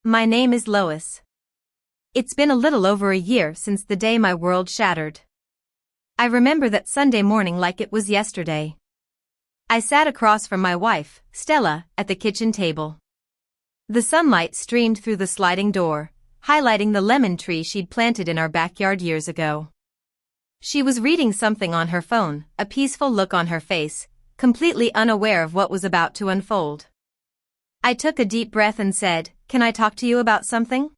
My name is Lois. It's been a little over a year since the day my world shattered. I remember that Sunday morning like it was yesterday. I sat across from my wife, Stella, at the kitchen table. The sunlight streamed through the sliding door, highlighting the lemon tree she'd planted in our backyard years ago. She was reading something on her phone, a peaceful look on her face, completely unaware of what was about to unfold. I took a deep breath and said, "Can I talk to you about something?"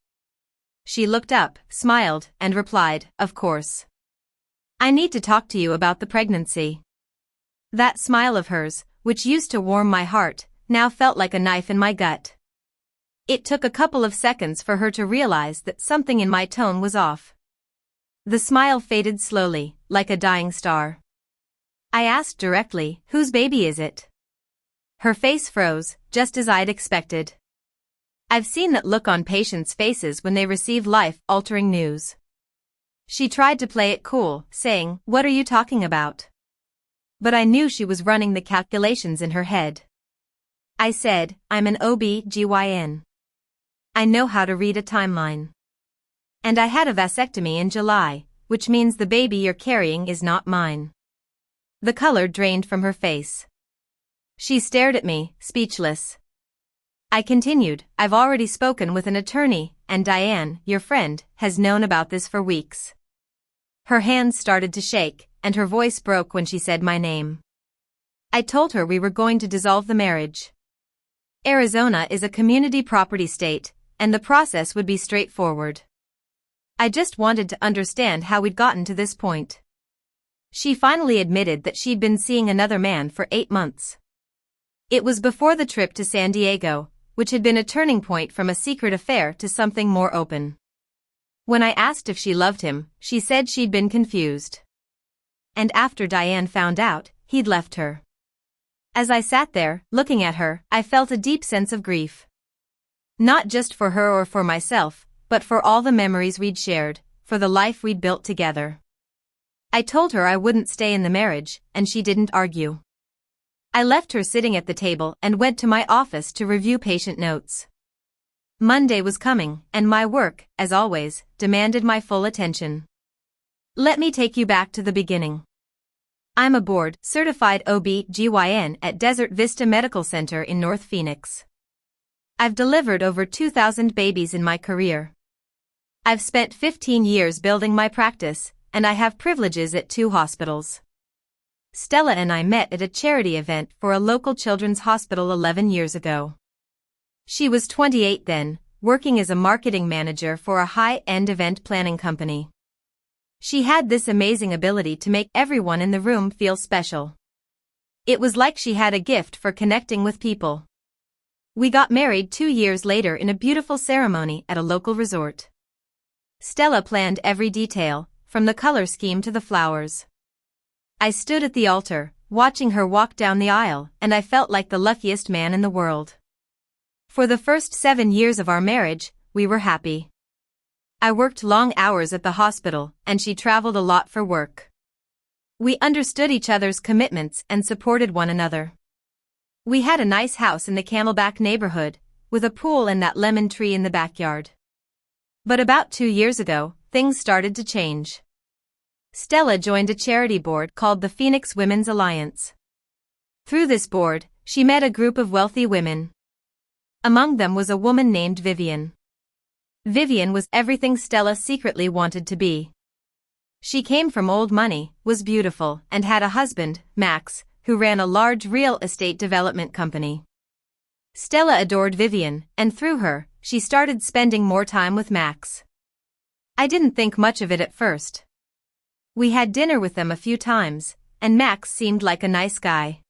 She looked up, smiled, and replied, "Of course. I need to talk to you about the pregnancy." That smile of hers, which used to warm my heart, now felt like a knife in my gut. It took a couple of seconds for her to realize that something in my tone was off. The smile faded slowly, like a dying star. I asked directly, "Whose baby is it?" Her face froze, just as I'd expected. I've seen that look on patients' faces when they receive life-altering news. She tried to play it cool, saying, "What are you talking about?" But I knew she was running the calculations in her head. I said, "I'm an OB/GYN. I know how to read a timeline. And I had a vasectomy in July, which means the baby you're carrying is not mine." The color drained from her face. She stared at me, speechless. I continued, "I've already spoken with an attorney, and Diane, your friend, has known about this for weeks." Her hands started to shake, and her voice broke when she said my name. I told her we were going to dissolve the marriage. Arizona is a community property state, and the process would be straightforward. I just wanted to understand how we'd gotten to this point. She finally admitted that she'd been seeing another man for 8 months. It was before the trip to San Diego, which had been a turning point from a secret affair to something more open. When I asked if she loved him, she said she'd been confused. And after Diane found out, he'd left her. As I sat there, looking at her, I felt a deep sense of grief. Not just for her or for myself, but for all the memories we'd shared, for the life we'd built together. I told her I wouldn't stay in the marriage, and she didn't argue. I left her sitting at the table and went to my office to review patient notes. Monday was coming, and my work, as always, demanded my full attention. Let me take you back to the beginning. I'm a board-certified OB/GYN at Desert Vista Medical Center in North Phoenix. I've delivered over 2,000 babies in my career. I've spent 15 years building my practice, and I have privileges at 2 hospitals. Stella and I met at a charity event for a local children's hospital 11 years ago. She was 28 then, working as a marketing manager for a high-end event planning company. She had this amazing ability to make everyone in the room feel special. It was like she had a gift for connecting with people. We got married 2 years later in a beautiful ceremony at a local resort. Stella planned every detail, from the color scheme to the flowers. I stood at the altar, watching her walk down the aisle, and I felt like the luckiest man in the world. For the first 7 years of our marriage, we were happy. I worked long hours at the hospital, and she traveled a lot for work. We understood each other's commitments and supported one another. We had a nice house in the Camelback neighborhood, with a pool and that lemon tree in the backyard. But about 2 years ago, things started to change. Stella joined a charity board called the Phoenix Women's Alliance. Through this board, she met a group of wealthy women. Among them was a woman named Vivian. Vivian was everything Stella secretly wanted to be. She came from old money, was beautiful, and had a husband, Max, who ran a large real estate development company. Stella adored Vivian, and through her, she started spending more time with Max. I didn't think much of it at first. We had dinner with them a few times, and Max seemed like a nice guy.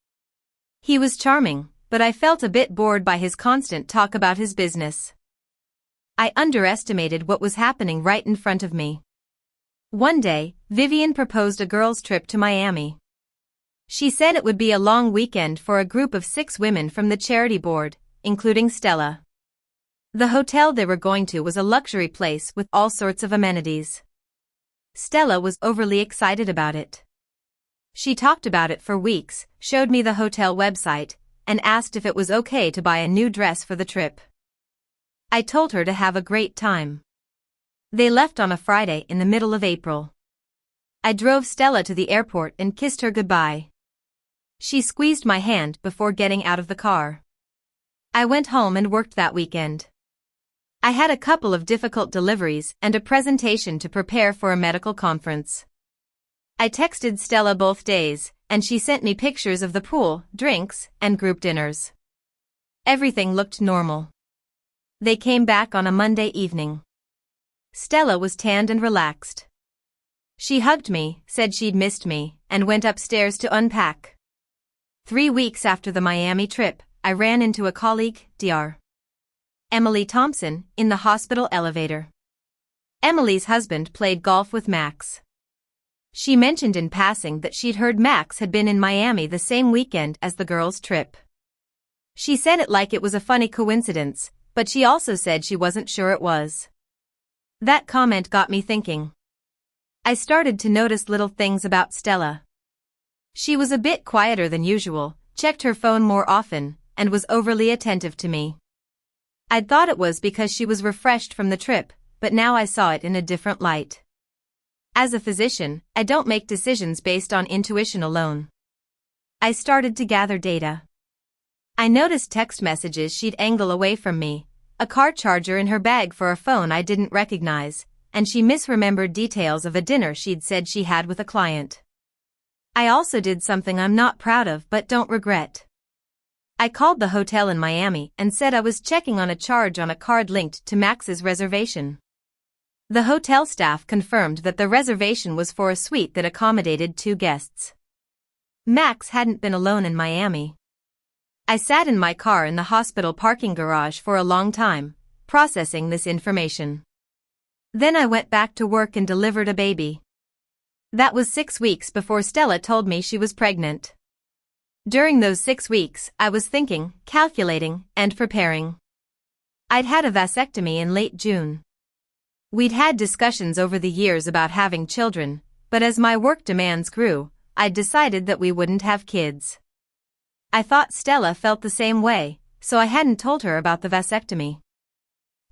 He was charming, but I felt a bit bored by his constant talk about his business. I underestimated what was happening right in front of me. One day, Vivian proposed a girls' trip to Miami. She said it would be a long weekend for a group of 6 women from the charity board, including Stella. The hotel they were going to was a luxury place with all sorts of amenities. Stella was overly excited about it. She talked about it for weeks, showed me the hotel website, and asked if it was okay to buy a new dress for the trip. I told her to have a great time. They left on a Friday in the middle of April. I drove Stella to the airport and kissed her goodbye. She squeezed my hand before getting out of the car. I went home and worked that weekend. I had a couple of difficult deliveries and a presentation to prepare for a medical conference. I texted Stella both days, and she sent me pictures of the pool, drinks, and group dinners. Everything looked normal. They came back on a Monday evening. Stella was tanned and relaxed. She hugged me, said she'd missed me, and went upstairs to unpack. 3 weeks after the Miami trip, I ran into a colleague, Dr. Emily Thompson, in the hospital elevator. Emily's husband played golf with Max. She mentioned in passing that she'd heard Max had been in Miami the same weekend as the girls' trip. She said it like it was a funny coincidence, but she also said she wasn't sure it was. That comment got me thinking. I started to notice little things about Stella. She was a bit quieter than usual, checked her phone more often, and was overly attentive to me. I'd thought it was because she was refreshed from the trip, but now I saw it in a different light. As a physician, I don't make decisions based on intuition alone. I started to gather data. I noticed text messages she'd angle away from me, a car charger in her bag for a phone I didn't recognize, and she misremembered details of a dinner she'd said she had with a client. I also did something I'm not proud of but don't regret. I called the hotel in Miami and said I was checking on a charge on a card linked to Max's reservation. The hotel staff confirmed that the reservation was for a suite that accommodated 2 guests. Max hadn't been alone in Miami. I sat in my car in the hospital parking garage for a long time, processing this information. Then I went back to work and delivered a baby. That was 6 weeks before Stella told me she was pregnant. During those 6 weeks, I was thinking, calculating, and preparing. I'd had a vasectomy in late June. We'd had discussions over the years about having children, but as my work demands grew, I'd decided that we wouldn't have kids. I thought Stella felt the same way, so I hadn't told her about the vasectomy.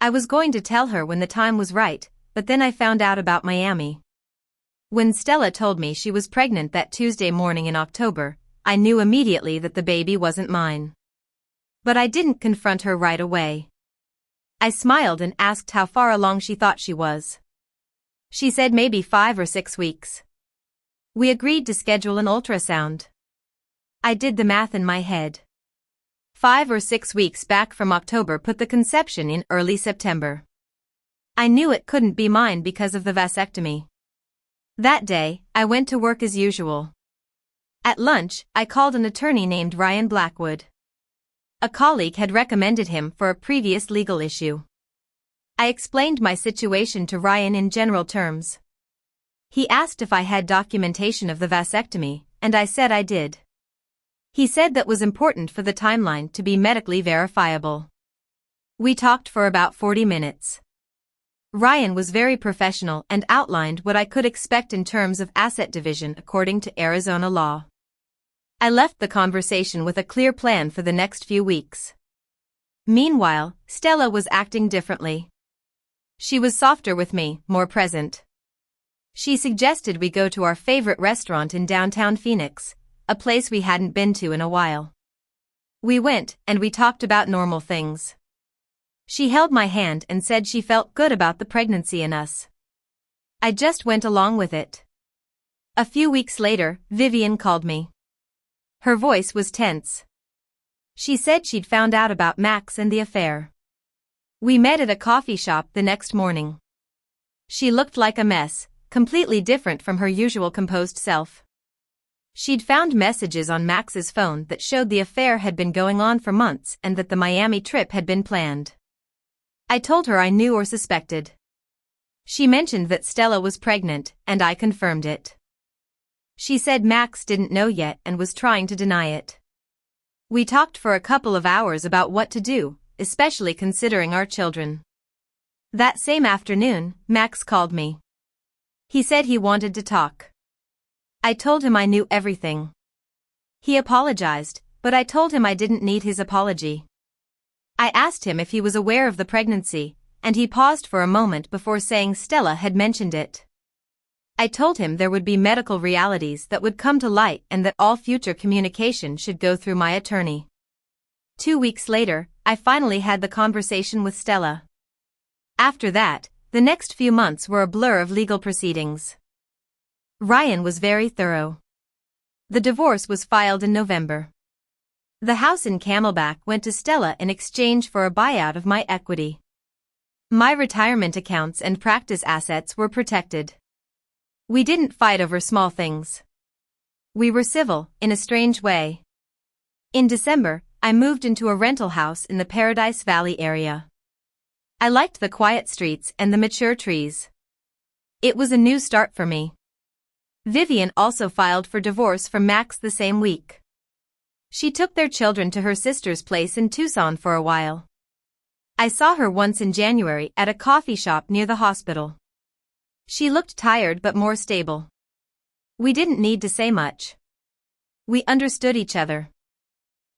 I was going to tell her when the time was right, but then I found out about Miami. When Stella told me she was pregnant that Tuesday morning in October, I knew immediately that the baby wasn't mine. But I didn't confront her right away. I smiled and asked how far along she thought she was. She said maybe 5 or 6 weeks. We agreed to schedule an ultrasound. I did the math in my head. 5 or 6 weeks back from October put the conception in early September. I knew it couldn't be mine because of the vasectomy. That day, I went to work as usual. At lunch, I called an attorney named Ryan Blackwood. A colleague had recommended him for a previous legal issue. I explained my situation to Ryan in general terms. He asked if I had documentation of the vasectomy, and I said I did. He said that was important for the timeline to be medically verifiable. We talked for about 40 minutes. Ryan was very professional and outlined what I could expect in terms of asset division according to Arizona law. I left the conversation with a clear plan for the next few weeks. Meanwhile, Stella was acting differently. She was softer with me, more present. She suggested we go to our favorite restaurant in downtown Phoenix, a place we hadn't been to in a while. We went, and we talked about normal things. She held my hand and said she felt good about the pregnancy in us. I just went along with it. A few weeks later, Vivian called me. Her voice was tense. She said she'd found out about Max and the affair. We met at a coffee shop the next morning. She looked like a mess, completely different from her usual composed self. She'd found messages on Max's phone that showed the affair had been going on for months and that the Miami trip had been planned. I told her I knew or suspected. She mentioned that Stella was pregnant, and I confirmed it. She said Max didn't know yet and was trying to deny it. We talked for a couple of hours about what to do, especially considering our children. That same afternoon, Max called me. He said he wanted to talk. I told him I knew everything. He apologized, but I told him I didn't need his apology. I asked him if he was aware of the pregnancy, and he paused for a moment before saying Stella had mentioned it. I told him there would be medical realities that would come to light and that all future communication should go through my attorney. 2 weeks later, I finally had the conversation with Stella. After that, the next few months were a blur of legal proceedings. Ryan was very thorough. The divorce was filed in November. The house in Camelback went to Stella in exchange for a buyout of my equity. My retirement accounts and practice assets were protected. We didn't fight over small things. We were civil, in a strange way. In December, I moved into a rental house in the Paradise Valley area. I liked the quiet streets and the mature trees. It was a new start for me. Vivian also filed for divorce from Max the same week. She took their children to her sister's place in Tucson for a while. I saw her once in January at a coffee shop near the hospital. She looked tired but more stable. We didn't need to say much. We understood each other.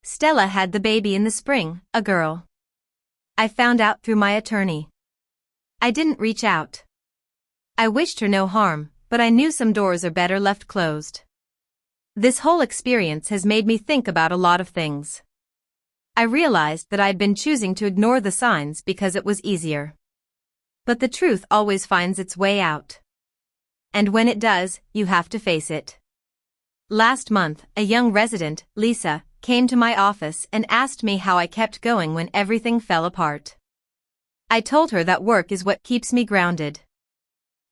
Stella had the baby in the spring, a girl. I found out through my attorney. I didn't reach out. I wished her no harm, but I knew some doors are better left closed. This whole experience has made me think about a lot of things. I realized that I'd been choosing to ignore the signs because it was easier. But the truth always finds its way out. And when it does, you have to face it. Last month, a young resident, Lisa, came to my office and asked me how I kept going when everything fell apart. I told her that work is what keeps me grounded.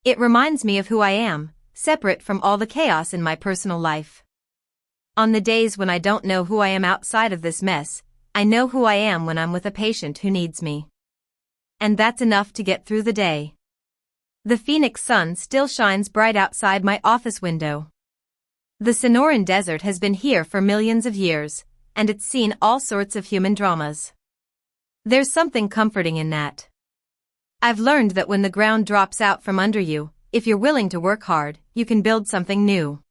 It reminds me of who I am, separate from all the chaos in my personal life. On the days when I don't know who I am outside of this mess, I know who I am when I'm with a patient who needs me. And that's enough to get through the day. The Phoenix sun still shines bright outside my office window. The Sonoran Desert has been here for millions of years, and it's seen all sorts of human dramas. There's something comforting in that. I've learned that when the ground drops out from under you, if you're willing to work hard, you can build something new.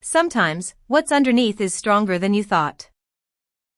Sometimes, what's underneath is stronger than you thought.